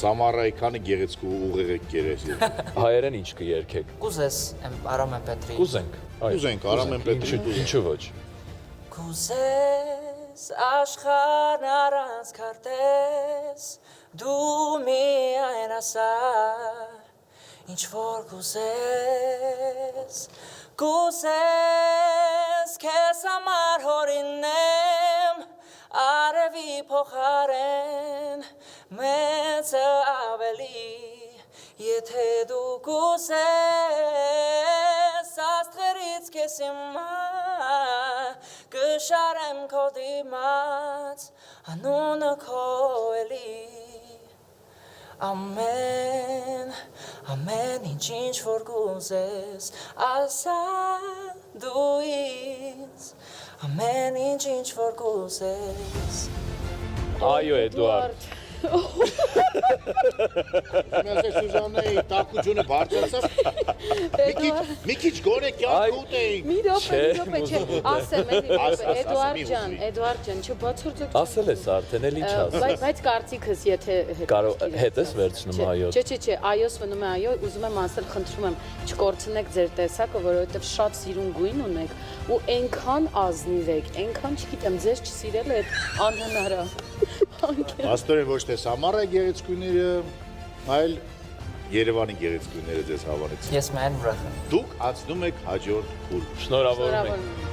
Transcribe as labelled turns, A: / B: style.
A: Սամարայի քանի գեղեցկու ուղեղ եք կերես։
B: Հայերեն ինչ կերքեք։
C: Կուզես Արամեն Պետրի։
B: Կուզենք։
A: Կուզենք, Արամեն Պետրի։
B: Ինչու ոչ։
C: Կուզես աշխարհն առանց քարտես, դու միայն ասա, ինչ որ կուզես, կուզես քեզ համար հորինեմ, արևի փոխարեն մեծը ավելի, եթե դու կուզես, աստղերից քեզ հիմա կշարեմ քո դիմաց, անունը քո էլի, ամեն ինչ որ կուզես, ասա դու ինձ, ամեն ինչ որ կուզես։
B: Այո, Էդուարդ։
A: Մեսե Սուզաննայի տակությունը բարձրացավ։ Մի քիչ գոնե կյանք ուտեինք։
D: Մի րոպե, չէ, ասեմ, Էդուարդ ջան, չբացարձակ։
B: Ասել ես արդեն, էլ ինչ ասել։
D: Բայց կարծիքս, եթե
B: հետ ես վերցնում այո։
D: Չէ, այոս մնում է այո, ուզում եմ ասել, խնդրում եմ, չկորցնեք ձեր տեսակը, որովհետև շատ սիրուն գույն ունեք ու այնքան ազնիվ եք, այնքան չգիտեմ, ձեզ չսիրել է անհնար է։
A: Աստորեն ոչ թե Սամարայի գեղեցկուները, այլ Երևանի գեղեցկուները ձեզ հավանեցին։
C: Ես մեն ուրախ եմ։
A: Դուք անցնում եք հաջորդ փուլ։
B: Շնորհավորում ենք։
D: Շնորհավորում եմ։